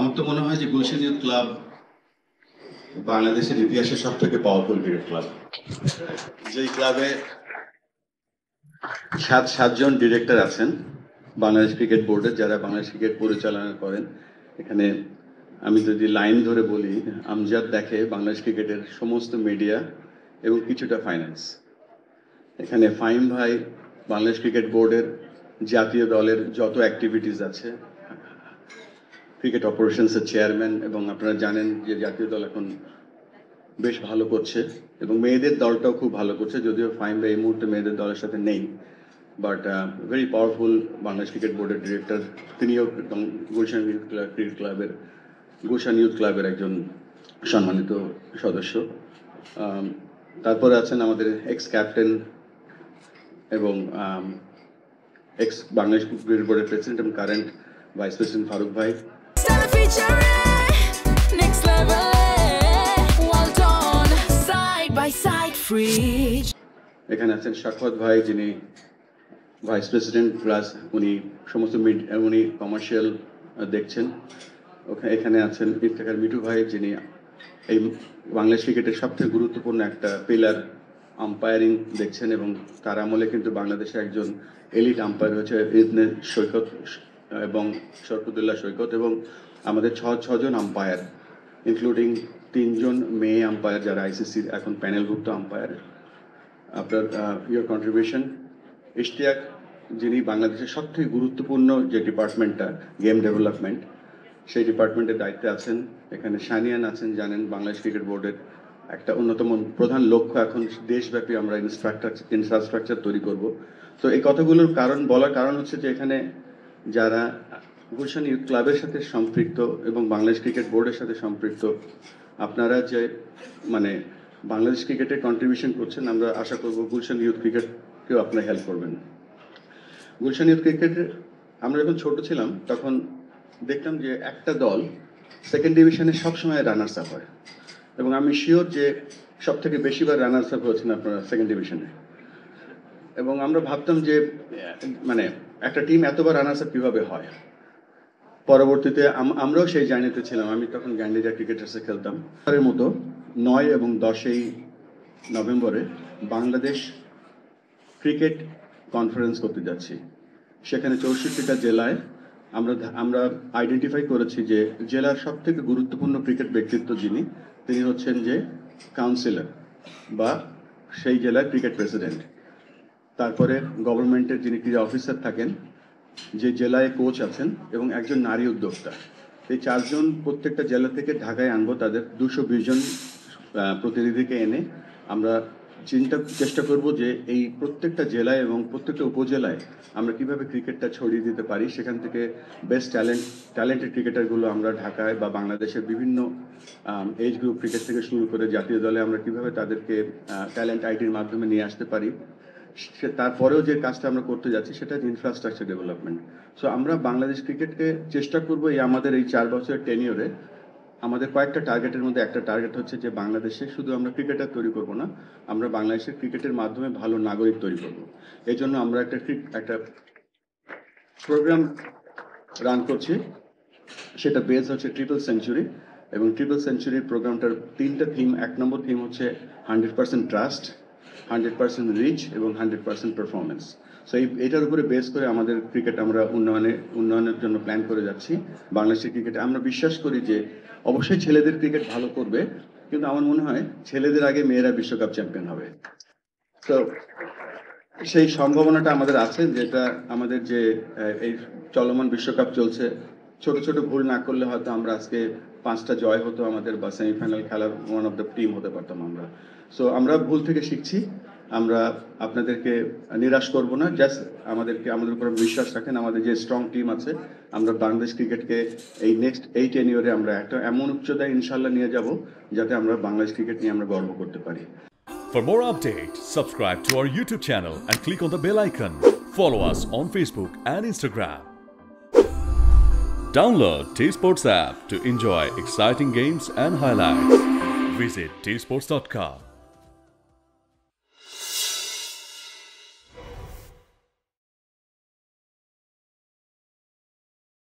আমার তো মনে হয় যে গুলশান ইউথ ক্লাব বাংলাদেশের ইতিহাসের সব থেকে পাওয়ারফুল ক্রিকেট ক্লাব। যেই ক্লাবে সাতজন ডিরেক্টর আছেন বাংলাদেশ ক্রিকেট বোর্ডের, যারা বাংলাদেশ ক্রিকেট পরিচালনা করেন। এখানে আমি যদি লাইন ধরে বলি, আমজাদ দেখে বাংলাদেশ ক্রিকেটের সমস্ত মিডিয়া এবং কিছুটা ফাইন্যান্স। এখানে ফাহিম ভাই বাংলাদেশ ক্রিকেট বোর্ডের জাতীয় দলের যত অ্যাক্টিভিটিস আছে, ক্রিকেট অপারেশনসের চেয়ারম্যান, এবং আপনারা জানেন যে জাতীয় দল এখন বেশ ভালো করছে এবং মেয়েদের দলটাও খুব ভালো করছে, যদিও ফাহিম ভাই এই মুহূর্তে মেয়েদের দলের সাথে নেই, but very powerful Bangladesh cricket বোর্ডের ডিরেক্টর। তিনিও গুলশান ইউথ ক্রিকেট ক্লাবের গুলশান ইউথ ক্লাবের একজন সম্মানিত সদস্য। তারপরে আছেন আমাদের এক্স ক্যাপ্টেন এবং এক্স বাংলাদেশ ক্রিকেট বোর্ডের প্রেসিডেন্ট এবং কারেন্ট ভাইস প্রেসিডেন্ট ফারুক ভাই। এখানে আছেন শাকওয়াত ভাই, যিনি ভাইস প্রেসিডেন্ট প্লাস উনি সমস্ত উনি কমার্শিয়াল দেখছেন। এখানে আছেন ইফতেখার মিঠু ভাই, যিনি এই বাংলাদেশ ক্রিকেটের সবথেকে গুরুত্বপূর্ণ একটা পিলার আম্পায়ারিং দেখছেন, এবং তার আমলে কিন্তু বাংলাদেশে একজন এলিট আম্পায়ার হয়েছে ইবনে সৈকত এবং শরফুদ্দুল্লাহ সৈকত, এবং আমাদের ছজন আম্পায়ার ইনক্লুডিং 3 জন মেয়ে আম্পায়ার যারা আইসিসির এখন প্যানেলভুক্ত আম্পায়ার। আপনার ইয়োর কন্ট্রিবিউশন। ইশতিয়াক, যিনি বাংলাদেশের সবথেকে গুরুত্বপূর্ণ যে ডিপার্টমেন্টটা গেম ডেভেলপমেন্ট, সেই ডিপার্টমেন্টের দায়িত্বে আছেন। এখানে শানিয়ান আছেন, জানেন বাংলাদেশ ক্রিকেট বোর্ডের একটা অন্যতম প্রধান লক্ষ্য এখন দেশব্যাপী আমরা ইনফ্রাস্ট্রাকচার তৈরি করব। তো এই কথাগুলোর বলার কারণ হচ্ছে যে এখানে যারা গুলশান ইউথ ক্লাবের সাথে সম্পৃক্ত এবং বাংলাদেশ ক্রিকেট বোর্ডের সাথে সম্পৃক্ত, আপনারা যে বাংলাদেশ ক্রিকেটে কন্ট্রিবিউশন করছেন, আমরা আশা করব গুলশান ইউথ ক্রিকেটকেও আপনারা হেল্প করবেন। গুলশান ইউথ ক্রিকেটে আমরা যখন ছোট ছিলাম তখন দেখলাম যে একটা দল সেকেন্ড ডিভিশনে সবসময় রানার্স আপ হয়, এবং আমি শিওর যে সব থেকে বেশিবার রানার্স আপ হয়েছেন আপনারা সেকেন্ড ডিভিশনে। এবং আমরা ভাবতাম যে একটা টিম এতবার রানার্স আপ কীভাবে হয়। পরবর্তীতে আমরাও সেই জার্নিতে ছিলাম। আমি তখন গ্যান্ডিজা ক্রিকেটার্সে খেলতাম। এর মতো 9 এবং 10 নভেম্বরে বাংলাদেশ ক্রিকেট কনফারেন্স করতে যাচ্ছি। সেখানে 64টা জেলায় আমরা আইডেন্টিফাই করেছি যে জেলার সব থেকে গুরুত্বপূর্ণ ক্রিকেট ব্যক্তিত্ব তিনি হচ্ছেন যে কাউন্সিলর বা সেই জেলার ক্রিকেট প্রেসিডেন্ট। তারপরে গভর্নমেন্টের যিনি ক্রীড়া অফিসার থাকেন, যে জেলায় কোচ আছেন, এবং একজন নারী উদ্যোক্তা। এই 4 জন প্রত্যেকটা জেলা থেকে ঢাকায় আনবো তাদের 220 জন প্রতিনিধিকে এনে আমরা চেষ্টা করব যে এই প্রত্যেকটা জেলায় এবং প্রত্যেকটা উপজেলায় আমরা কিভাবে ক্রিকেটটা ছড়িয়ে দিতে পারি। সেখান থেকে বেস্ট ট্যালেন্টেড ক্রিকেটারগুলো আমরা ঢাকায় বা বাংলাদেশের বিভিন্ন এজ গ্রুপ ক্রিকেট থেকে শুরু করে জাতীয় দলে আমরা কিভাবে তাদেরকে ট্যালেন্ট আইডির মাধ্যমে নিয়ে আসতে পারি। তারপরেও যে কাজটা আমরা করতে যাচ্ছি সেটা ইনফ্রাস্ট্রাকচার ডেভেলপমেন্ট। সো আমরা বাংলাদেশ ক্রিকেটকে চেষ্টা করব আমাদের এই 4 বছরের টেনিওরে আমাদের কয়েকটা টার্গেটের মধ্যে একটা টার্গেট হচ্ছে যে বাংলাদেশে শুধু আমরা ক্রিকেটার তৈরি করব না, আমরা বাংলাদেশের ক্রিকেটের মাধ্যমে ভালো নাগরিক তৈরি করব। এই জন্য আমরা একটা প্রোগ্রাম রান করছি, সেটা বেস হচ্ছে ট্রিপল সেঞ্চুরি, এবং ট্রিপল সেঞ্চুরির প্রোগ্রামটার 3টা থিম। 1 নম্বর থিম হচ্ছে 100% ট্রাস্ট, 100% রিচ এবং 100% পারফরমেন্স। সো এটার উপরে বেস করে আমাদের ক্রিকেট আমরা উন্নয়নের জন্য প্ল্যান করে যাচ্ছি। বাংলাদেশের ক্রিকেটে আমরা বিশ্বাস করি যে অবশ্যই ছেলেদের ক্রিকেট ভালো করবে, কিন্তু আমার মনে হয় ছেলেদের আগে মেয়েরা বিশ্বকাপ চ্যাম্পিয়ন হবে। তো সেই সম্ভাবনাটা আমাদের আছে, যেটা আমাদের যে এই চলমান বিশ্বকাপ চলছে, ছোট ছোট ভুল না করলে হয়তো আমরা আজকে 5টা জয় হতো আমাদের, বা সেমিফাইনাল খেলার ওয়ান অফ দ্য টিম হতে পারতাম আমরা। সো আমরা ভুল থেকে শিখছি, আমরা আপনাদেরকে নিরাশ করব না। জাস্ট আমাদের উপর বিশ্বাস রাখেন। আমাদের যে স্ট্রং টিম আছে, আমরা বাংলাদেশ ক্রিকেটকে এই নেক্সট 8 টেনিওরে আমরা একটা এমন উচ্চতায় ইনশাল্লাহ নিয়ে যাব যাতে আমরা বাংলাদেশ ক্রিকেট নিয়ে আমরা গর্ব করতে পারি। For more updates, subscribe to our YouTube channel and click on the bell icon. Follow us on Facebook and Instagram. Download T-Sports app to enjoy exciting games and highlights. Visit tsports.com.